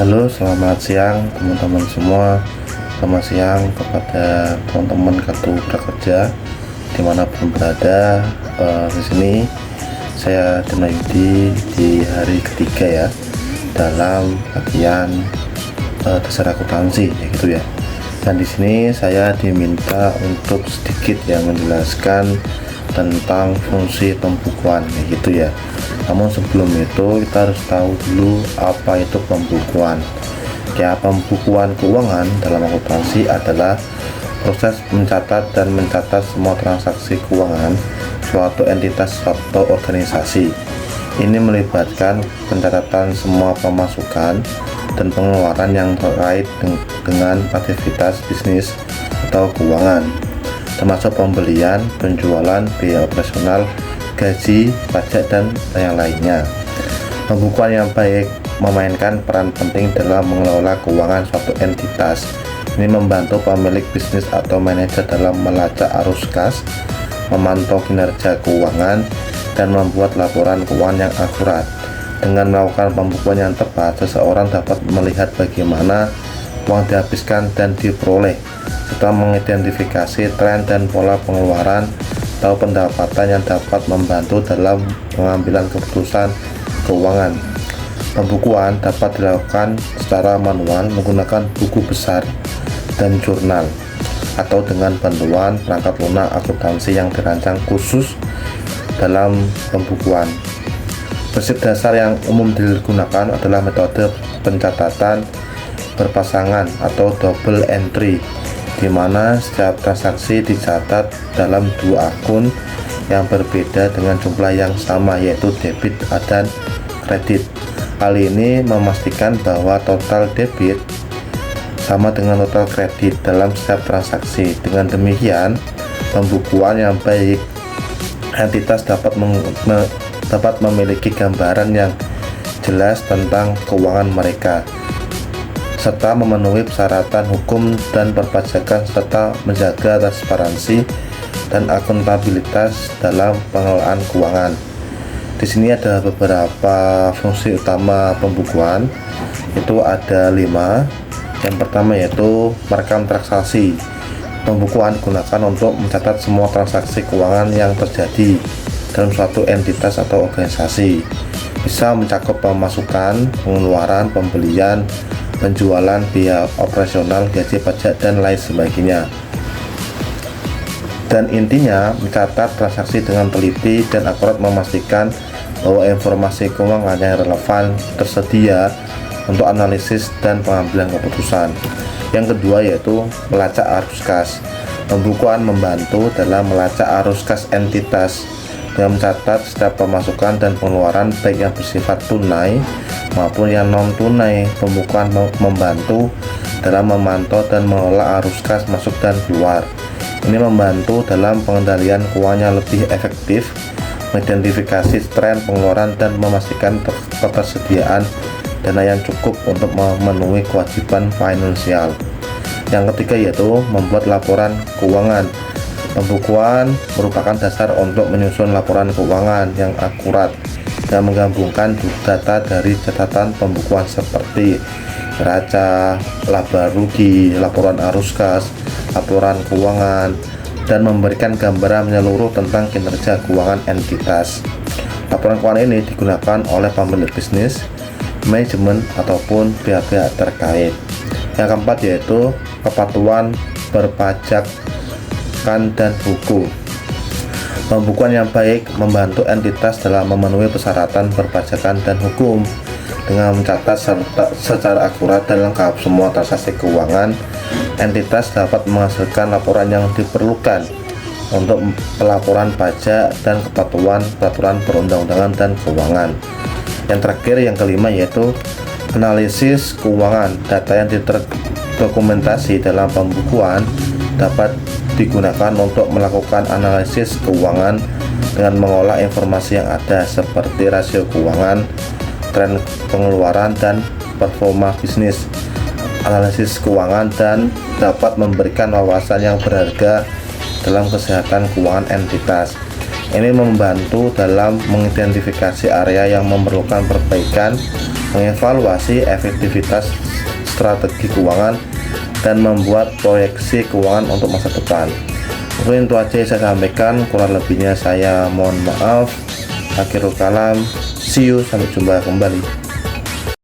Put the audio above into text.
Halo, selamat siang teman-teman semua. Selamat siang kepada teman-teman kartu prakerja dimanapun berada. Di sini saya Dina Yudi di hari ketiga ya dalam latihan dasar akuntansi, gitu ya. Dan di sini saya diminta untuk sedikit ya menjelaskan tentang fungsi pembukuan, gitu ya. Namun sebelum itu kita harus tahu dulu apa itu pembukuan. Ya, pembukuan keuangan dalam akuntansi adalah proses mencatat dan mencatat semua transaksi keuangan suatu entitas atau organisasi. Ini melibatkan pencatatan semua pemasukan dan pengeluaran yang terkait dengan aktivitas bisnis atau keuangan, termasuk pembelian, penjualan, biaya operasional, gaji, pajak, dan yang lainnya. Pembukuan yang baik memainkan peran penting dalam mengelola keuangan suatu entitas. Ini membantu pemilik bisnis atau manajer dalam melacak arus kas, memantau kinerja keuangan, dan membuat laporan keuangan yang akurat. Dengan melakukan pembukuan yang tepat, seseorang dapat melihat bagaimana uang dihabiskan dan diperoleh, serta mengidentifikasi tren dan pola pengeluaran atau pendapatan yang dapat membantu dalam pengambilan keputusan keuangan. Pembukuan dapat dilakukan secara manual menggunakan buku besar dan jurnal, atau dengan bantuan perangkat lunak akuntansi yang dirancang khusus dalam pembukuan. Prinsip dasar yang umum digunakan adalah metode pencatatan berpasangan atau double entry, di mana setiap transaksi dicatat dalam dua akun yang berbeda dengan jumlah yang sama, yaitu debit dan kredit. Hal ini memastikan bahwa total debit sama dengan total kredit dalam setiap transaksi. Dengan demikian, pembukuan yang baik entitas dapat memiliki gambaran yang jelas tentang keuangan mereka, serta memenuhi persyaratan hukum dan perpajakan, serta menjaga transparansi dan akuntabilitas dalam pengelolaan keuangan. Di sini ada beberapa fungsi utama pembukuan, itu ada 5. Yang pertama yaitu merekam transaksi. Pembukuan digunakan untuk mencatat semua transaksi keuangan yang terjadi dalam suatu entitas atau organisasi. Bisa mencakup pemasukan, pengeluaran, pembelian, penjualan, biaya operasional, gaji, pajak, dan lain sebagainya. Dan intinya mencatat transaksi dengan teliti dan akurat, memastikan bahwa informasi keuangan yang relevan tersedia untuk analisis dan pengambilan keputusan. Yang kedua yaitu melacak arus kas. Pembukuan membantu dalam melacak arus kas entitas dengan mencatat setiap pemasukan dan pengeluaran, baik yang bersifat tunai maupun yang non tunai. Pembukuan membantu dalam memantau dan mengelola arus kas masuk dan keluar. Ini membantu dalam pengendalian keuangannya lebih efektif, mengidentifikasi tren pengeluaran, dan memastikan ketersediaan dana yang cukup untuk memenuhi kewajiban finansial. Yang ketiga yaitu membuat laporan keuangan. Pembukuan merupakan dasar untuk menyusun laporan keuangan yang akurat dan menggabungkan data dari catatan pembukuan seperti neraca, laba rugi, laporan arus kas, laporan keuangan, dan memberikan gambaran menyeluruh tentang kinerja keuangan entitas. Laporan keuangan ini digunakan oleh pemilik bisnis, manajemen, ataupun pihak-pihak terkait. Yang keempat yaitu kepatuhan perpajakan dan buku. Pembukuan yang baik membantu entitas dalam memenuhi persyaratan perpajakan dan hukum. Dengan mencatat secara akurat dan lengkap semua transaksi keuangan, entitas dapat menghasilkan laporan yang diperlukan untuk pelaporan pajak dan kepatuhan peraturan perundang-undangan dan keuangan. Yang terakhir, yang kelima, yaitu analisis keuangan. Data yang terdokumentasi dalam pembukuan dapat digunakan untuk melakukan analisis keuangan dengan mengolah informasi yang ada seperti rasio keuangan, tren pengeluaran, dan performa bisnis. Analisis keuangan dan dapat memberikan wawasan yang berharga dalam kesehatan keuangan entitas. Ini membantu dalam mengidentifikasi area yang memerlukan perbaikan mengevaluasi efektivitas strategi keuangan, dan membuat proyeksi keuangan untuk masa depan. Mungkin itu aja yang saya sampaikan, kurang lebihnya saya mohon maaf. Akhirul kalam, see you, sampai jumpa kembali.